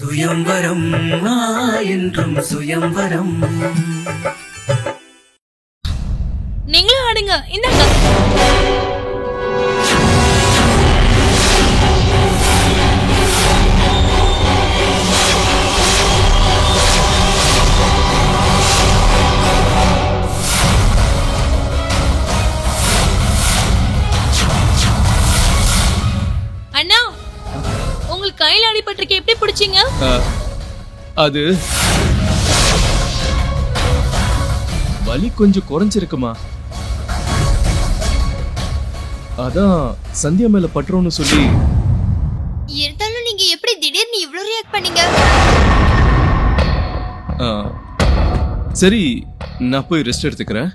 சுயம்வரம் என்றும் சுயம்வரம். நீங்களும் ஆடுங்க. இந்தாங்க. அண்ணா, உங்களுக்கு கையில அடிபட்டிருக்க, எப்படி பிடிச்சீங்க? அது வலி கொஞ்சம் குறைஞ்சிருக்குமா, அதான் சந்தியா மேல பட்டுறோம்னு சொல்லி. இருந்தாலும் நீங்க எப்படி திடீர்னு இவ்ளோ ரியாக்ட் பண்ணீங்க? சரி, நான் போய் ரெஸ்ட் எடுத்துக்கிறேன்.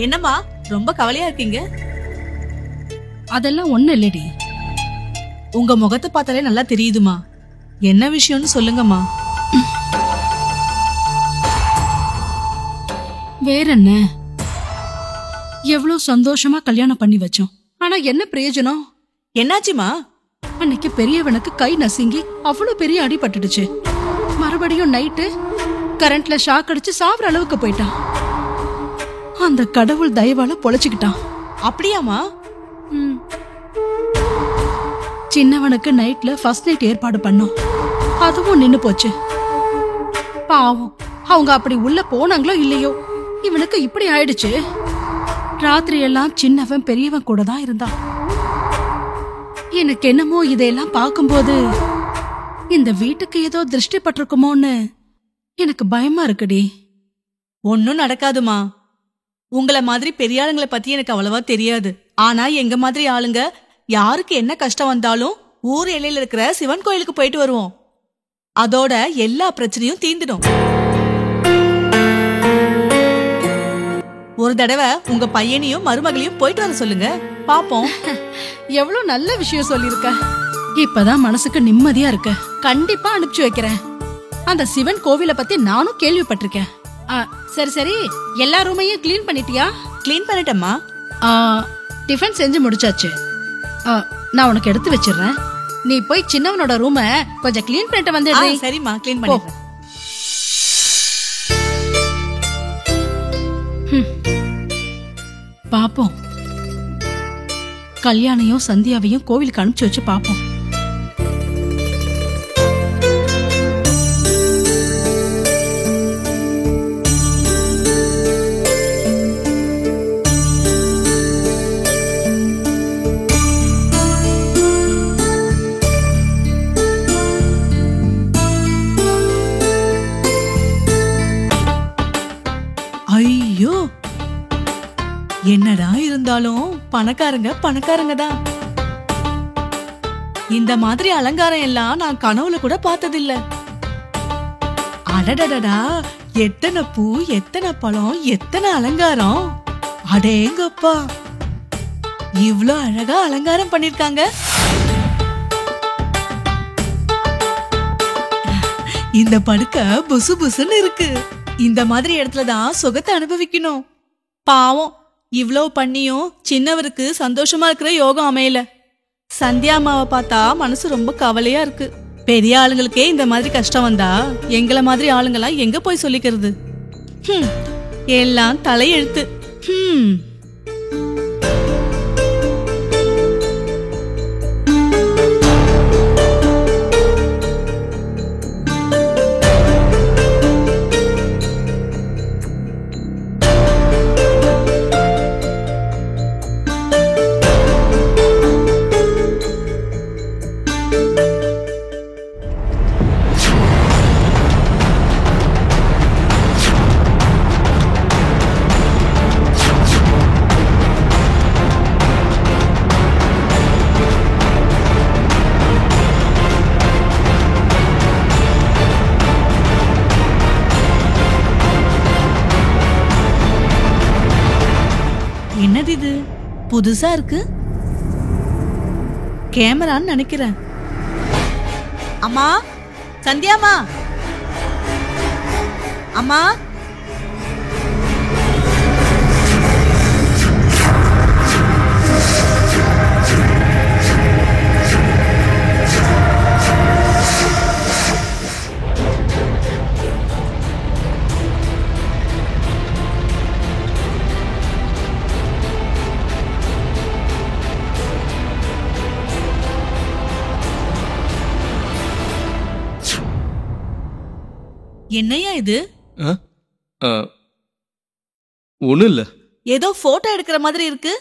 என்னம்மா ரொம்ப கவலையா இருக்கீங்க? அதெல்லாம் ஒண்ணு இல்லடி. உங்க முகத்தை பார்த்தாலே நல்லா தெரியுதுமா. என்ன விஷயம்னு சொல்லுங்கம்மா. வேற என்ன, எவ்வளவு சந்தோஷமா கல்யாணம் பண்ணி வச்சோம். ஆனா என்ன பிரயோஜனம்? என்னாச்சுமா? அன்னைக்கு பெரியவனுக்கு கை நசுங்கி அவ்வளவு பெரிய அடி பட்டுடுச்சு. மறுபடியும் நைட்டு கரண்ட்ல ஷாக் அடிச்சு சாவற அளவுக்கு போயிட்டான். அந்த கடவுள் தயவால பொழைச்சுக்கிட்டான். அப்படியாமா? சின்னவனுக்கு நைட்ல ஃபர்ஸ்ட் நைட் ஏற்பாடு பண்ணோம், அதுவும் நின்னு போச்சு. பாவம், அவங்க அப்படி உள்ள போனாங்களோ இல்லையோ, இவனுக்கு இப்படி ஆயிடுச்சு. ராத்திரி எல்லாம் சின்னவன் பெரியவன் கூட தான் இருந்தான். எனக்கு என்னமோ இதையெல்லாம் பார்க்கும்போது இந்த வீட்டுக்கு ஏதோ திருஷ்டி பட்டிருக்குமோன்னு எனக்கு பயமா இருக்குடி. ஒன்னும் நடக்காதுமா. உங்கள மாதிரி பெரிய ஆளுங்களை பத்தி எனக்கு அவ்வளவா தெரியாது. ஆனா எங்க மாதிரி ஆளுங்க யாருக்கு என்ன கஷ்டம் வந்தாலும் ஊர் எல்லையில இருக்கிற சிவன் கோயிலுக்கு போயிட்டு வருவோம். அதோட எல்லா பிரச்சனையும் தீந்துடும். ஒரு தடவை உங்க பையனையும் மருமகளையும் போயிட்டு வர சொல்லுங்க, பாப்போம். எவ்வளவு நல்ல விஷயம் சொல்லிருக்க. இப்பதான் மனசுக்கு நிம்மதியா இருக்க. கண்டிப்பா அனுப்பிச்சு வைக்கிறேன். அந்த சிவன் கோவிலை பத்தி நானும் கேள்விப்பட்டிருக்கேன். சரி சரி, எல்லா ரூமையும் கிளீன் பண்ணிட்டியா? கிளீன் பண்ணிட்டேம்மா. டிஃபன் செஞ்சு முடிச்சாச்சு. நான் உனக்கு எடுத்து வச்சிடுறேன். நீ போய் சின்னவனோட ரூமை கொஞ்சம் கிளீன் பண்ணிட்டு வந்து. சரிம்மா, கிளீன் பண்ணிடுறேன். பாப்போம், கல்யாணையும் சந்தியாவையும் கோவிலுக்கு அனுப்பிச்சு வச்சு பாப்போம். ஐயோ, என்னடா இருந்தாலும் பணக்காரங்க பணக்காரங்க தான். இந்த மாதிரி அலங்காரம் எல்லாம் நான் கனவுல கூட பார்த்ததில்ல. அடடடடா, எத்தனை பூ, எத்தனை பழம், எத்தனை அலங்காரம். அடேங்கப்பா, இவ்ளோ அழகா அலங்காரம் பண்ணிருக்காங்க. இந்த படுக்கை புசு புசுன்னு இருக்கு. இந்த மாதிரி இடத்துலதான் சுகத்தை அனுபவிக்கணும். பாவம், இவ்ளோ பண்ணியும் சின்னவருக்கு சந்தோஷமா இருக்கிற யோகம் அமையல. சந்தியா அம்மாவை பார்த்தா மனசு ரொம்ப கவலையா இருக்கு. பெரிய ஆளுங்களுக்கே இந்த மாதிரி கஷ்டம் வந்தா எங்களை மாதிரி ஆளுங்கெல்லாம் எங்க போய் சொல்லிக்கிறது? எல்லாம் தலையெழுத்து. ஹம். என்னது இது புதுசா இருக்கு? கேமரான்னு நினைக்கிறேன். அம்மா, சந்தியாமா, அம்மா. என்னையா இது? ஒண்ணும் இல்ல. ஏதோ போட்டோ எடுக்கிற மாதிரி இருக்கு.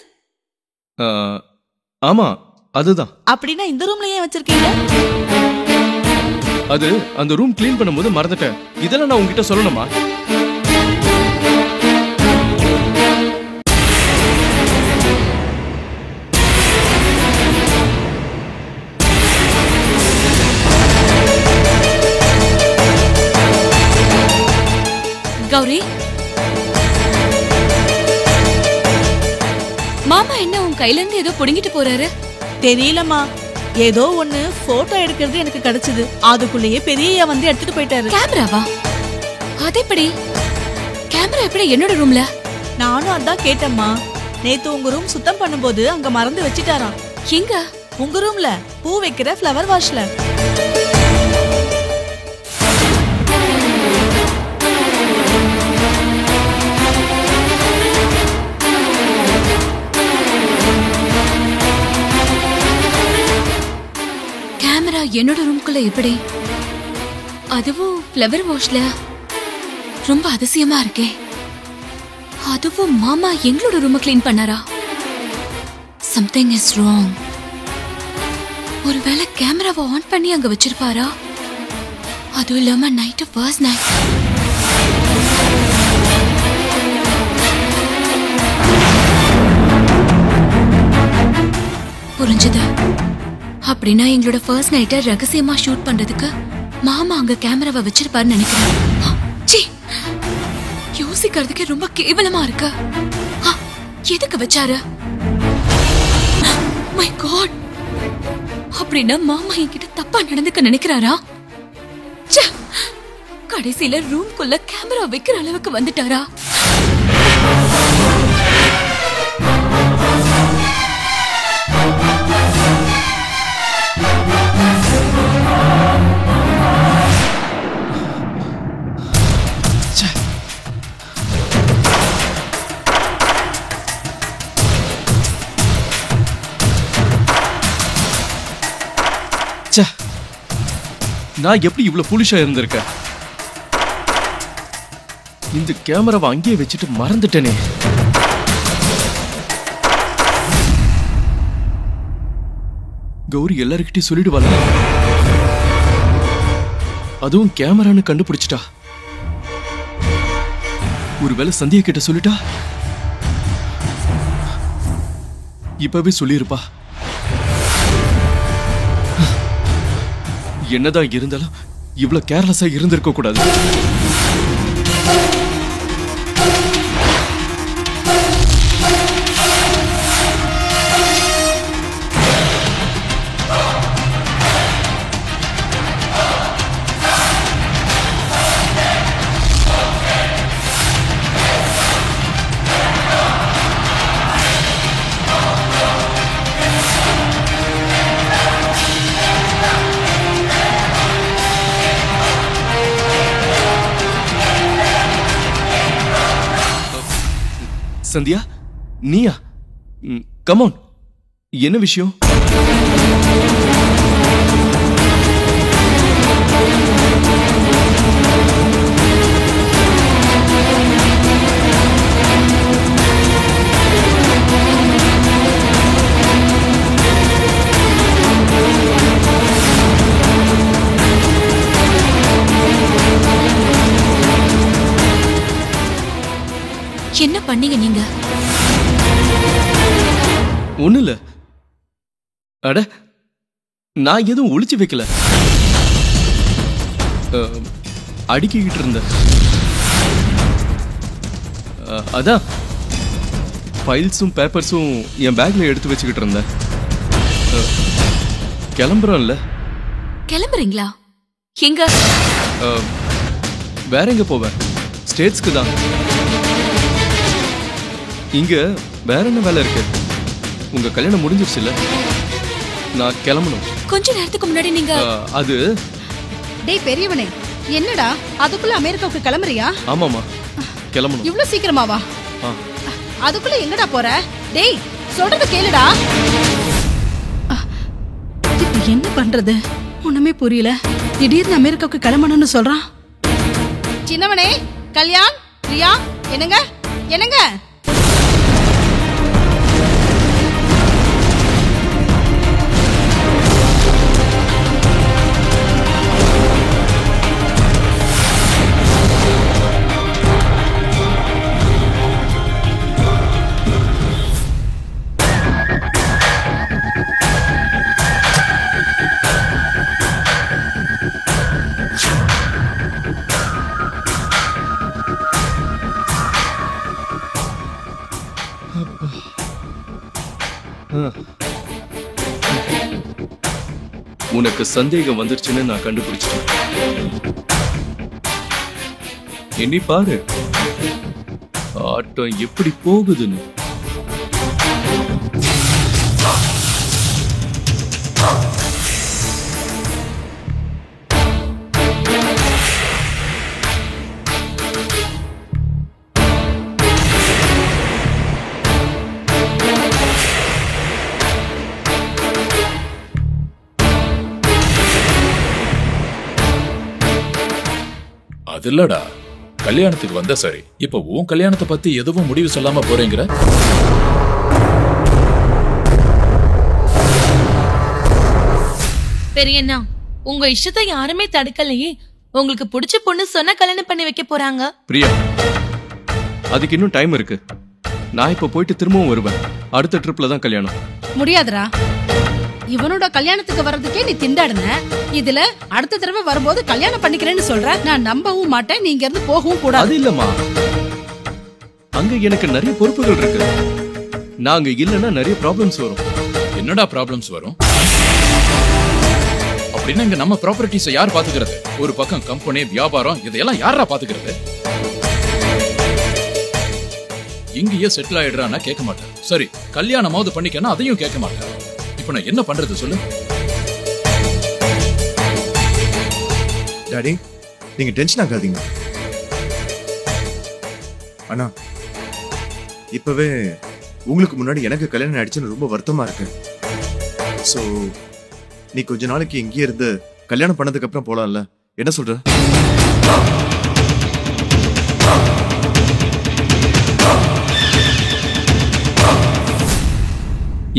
ஆமா, அதுதான். அப்படின்னா இந்த ரூம்ல ஏன் வச்சிருக்கீங்க? அது அந்த ரூம் கிளீன் பண்ணும்போது மறந்துட்டேன். இதெல்லாம் நான் உங்ககிட்ட சொல்லணுமா? கௌரி, மாமா என்ன உன் கையில இருந்து ஏதோ புடுங்கிட்டு போறாரு? தெரியலம்மா, ஏதோ ஒண்ணு போட்டோ எடுக்கிறது எனக்கு கிடைச்சது. அதுக்குள்ளேயே பெரியய்யா வந்து எடுத்துட்டு போயிட்டாரு. கேமராவா? அது எப்படி? கேமரா எப்படி என்னோட ரூம்ல? நானும் அதான் கேட்டேம்மா. நேத்து உங்க ரூம் சுத்தம் பண்ணும்போது அங்க மறந்து வச்சிட்டாராம். எங்க? உங்க ரூம்ல பூ வைக்கிற ஃப்ளவர் வாஷ்ல. என்னோட ரூம்குள்ள எப்படி? அதுவும் ஃப்ளவர் வாஷ்ல. ரொம்ப அதிசயமா இருக்கே. அதுவும் மாமா எங்களோட ரூமை கிளீன் பண்ணாரா? Something is wrong. ஒருவேளை கேமராவை ஆன் பண்ணி அங்க வச்சிருப்பாரா? அதுவும் இல்லாம நைட்டு ஃபர்ஸ்ட் நைட். புரிஞ்சது. அப்படின்னா எங்களோட ஃபர்ஸ்ட் நைட்டை ரகசியமா ஷூட் பண்றதுக்கு மாமா அங்க கேமராவை வச்சிருப்பாருன்னு நினைக்கிறேன். யோசிக்கிறதுக்கே ரொம்ப கேவலமா இருக்கு. எதுக்கு வச்சாரு? My God! அப்படின்னா மாமா என்கிட்ட தப்பா நடந்துக்க நினைக்கிறாரா? கடைசியில ரூம்குள்ள கேமரா வைக்கிற அளவுக்கு வந்துட்டாரா? நான் எப்படி இவ்வளவு புலிஷா இருந்திருக்கேன்? இந்த கேமராவை அங்கேயே வச்சுட்டு மறந்துட்டேனே. கௌரி எல்லார்கிட்டயும் சொல்லிடுவாள். அதுவும் கேமரான்னு கண்டுபிடிச்சிட்டா. ஒருவேளை சந்தியா கிட்ட சொல்லிட்டா? இப்பவே சொல்லிருப்பா. என்னதான் இருந்தாலும் இவ்வளவு கேர்லெஸ்ஸா இருந்திருக்க கூடாது. சந்தியா, நீயா? கமான், என்ன விஷயம்? என்ன பண்ணீங்க நீங்க? ஒண்ணு இல்ல. அட, நான் எதுவும் ஒளிச்சு வைக்கல. அடிக்கிட்டு இருந்தேன். அதான் ஃபைல்ஸும் பேப்பர்ஸும் என் பேக்ல எடுத்து வச்சுக்கிட்டு இருந்தேன். கிளம்புறோம்ல. கிளம்புறீங்களா? எங்க? வேற எங்க போவேன்? ஸ்டேட்ஸ்க்கு தான். இங்க வேற என்ன வேலை இருக்கு? உங்க கல்யாணம் முடிஞ்சிருச்சுல, நான் கிளம்பணும். கொஞ்ச நேரத்துக்கு முன்னாடி நீங்க அது டேய் பெரியவனே, என்னடா அதுக்குள்ள அமெரிக்காவுக்கு கிளம்புறியா? ஆமாமா, கிளம்பணும். இவ்ளோ சீக்கிரமாவா? அதுக்குள்ள எங்கடா போற? டேய் சொல்றது கேளுடா. இப்ப என்ன பண்றது? ஒண்ணுமே புரியல. திடீர்னு அமெரிக்காவுக்கு கிளம்பணும்னு சொல்றான். சின்னவனே, கல்யாண், பிரியா, என்னங்க என்னங்க? உனக்கு சந்தேகம் வந்துருச்சுன்னு நான் கண்டுபிடிச்சிட்டேன். எண்ணி பாரு, ஆட்டம் எப்படி போகுதுன்னு. அது இல்லடா, கல்யாணத்துக்கு வந்த சரி, இப்ப உன் கல்யாணத்தை பத்தி எதுவும் முடிவு சொல்லாம போறேங்கிற? பெரியண்ணா, உங்க இஷ்டத்தை யாருமே தடுக்கலையே. உங்களுக்கு பிடிச்ச பொண்ணு சொன்னா கல்யாணம் பண்ணி வைக்க போறாங்க. பிரியா, அதுக்கு இன்னும் டைம் இருக்கு. நான் இப்ப போயிட்டு திரும்பவும் வருவேன். அடுத்த ட்ரிப்ல தான் கல்யாணம். முடியாதுடா. இவனோட கல்யாணத்துக்கு வர்றதுக்கே நீ திண்டாடுன. இதுல அடுத்த தடவை வரும்போது கல்யாணம் பண்ணிக்கிறேன்னு சொல்ற. நான் நம்பவும் மாட்டேன். நீங்க இருந்து போகவும் கூடாது. அது இல்லம்மா, அங்க எனக்கு நிறைய பொறுப்புகள் இருக்கு. நாங்க இல்லன்னா நிறைய ப்ராப்ளம்ஸ் வரும். என்னடா ப்ராப்ளம்ஸ் வரும்? அப்படின்னா இங்க நம்ம ப்ராப்பர்ட்டிஸை யார் பாத்துக்கிறது? ஒரு பக்கம் கம்பெனி, வியாபாரம், இதெல்லாம் யாரா பாத்துக்கிறது? இங்கேயே செட்டில் ஆயிடுறான்னா கேட்க மாட்டேன். சரி, கல்யாணமாவது பண்ணிக்கன்னா அதையும் கேட்க மாட்டேன். இப்ப நான் என்ன பண்றது சொல்லு? டாடி, நீங்க டென்ஷன் ஆகாதீங்க. அண்ணா, இப்பவே உங்களுக்கு முன்னாடி எனக்கு கல்யாணம் ஆயிடுச்சுன்னு ரொம்ப வருத்தமா இருக்கு. சோ நீ கொஞ்ச நாளைக்கு இங்கே இருந்து கல்யாணம் பண்ணதுக்கு அப்புறம் போலாம்ல? என்ன சொல்ற?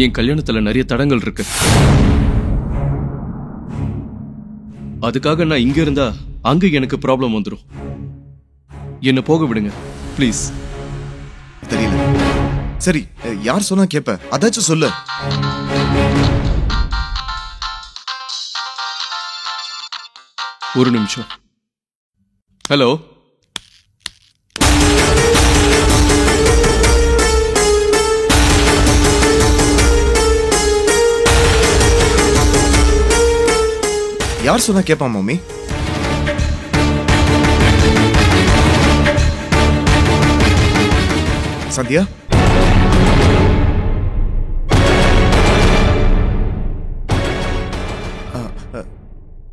என் கல்யாணத்துல நிறைய தடங்கள் இருக்கு. அதுக்காக நான் இங்க இருந்தா அங்க எனக்கு ப்ராப்ளம் வந்துடும். என்ன போக விடுங்க ப்ளீஸ். தெரியல. சரி, யார் சொன்னா கேப்ப? அதாச்சும் சொல்லு. ஒரு நிமிஷம். ஹலோ, யார் சொன்னா கேப்பா மாமி? சந்தியா,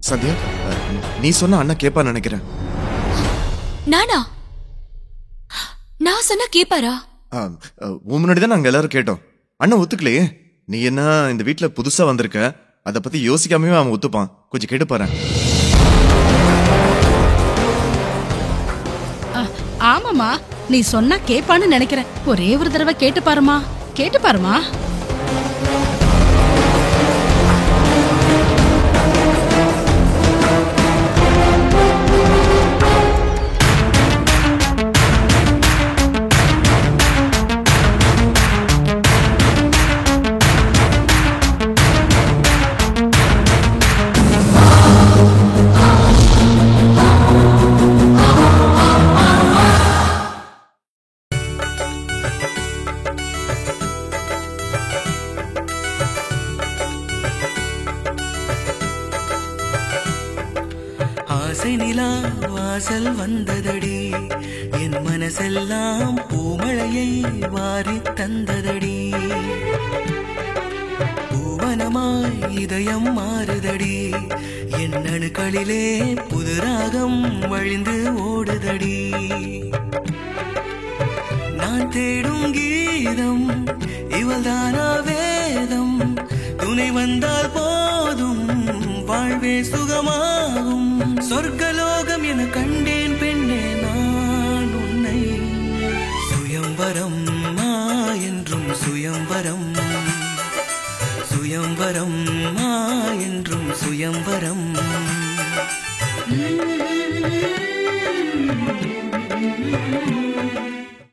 சந்தியா, நீ சொன்ன அண்ணா கேப்பா நினைக்கிறேன். நானா? நான் சொன்னா கேப்பாரா? உன் முன்னாடி தான் நாங்க எல்லாரும் கேட்டோம். அண்ணன் ஒத்துக்கலையே. நீ என்ன இந்த வீட்டுல புதுசா வந்திருக்க, அதை பத்தி யோசிக்காமவே அவன் ஒத்துப்பான். கொஞ்சம் கேட்டு பாரு. ஆமாமா, நீ சொன்னா கேப்பான்னு நினைக்கிறேன். ஒரே ஒரு தடவை கேட்டு பாருமா, கேட்டு பாருமா. ஆசை நிலா வாசல் வந்ததடி, என் மனசெல்லாம் பூமழையை வாரி தந்ததடி. பூவனமாய் இதயம் மாறுதடி, என் அணுக்களிலே புது ராகம் வழிந்து ஓடுதடி. நான் தேடும் கீதம் இவள்தானா வேதம், துணை வந்தால் போதும் வாழ்வே சுகமாகும். சொர்க்கலோகம் என கண்டேன் பெண்ணே நான் உன்னை. சுயம்பரம் என்றும் சுயம்பரம், சுயம்பரம் என்றும் சுயம்பரம்.